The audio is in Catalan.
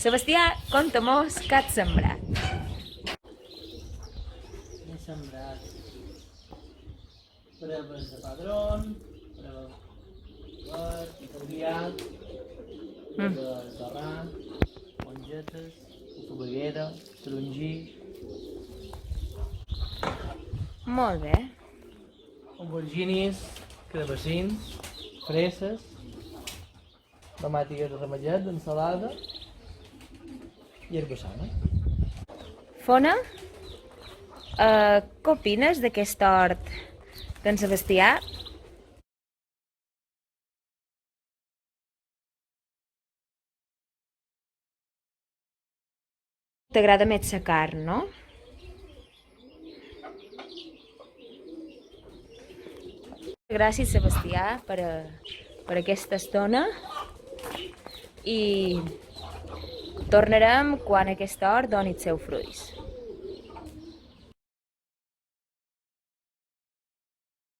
Sebastià, conta-mos què has sembrat. He sembrat preves de padrón, preves de tauriat, preves d'arrà, mongetes, foguera, tarongí, Molt bé. auberginis, carabassins, fresses, tomàtiques de ramellet, ensalada i herbassana. Fona, què opines d'aquest hort d'en Sebastià? T'agrada més la carn, no? Gràcies, Sebastià, per aquesta estona i tornarem quan aquest hort doni els seus fruits.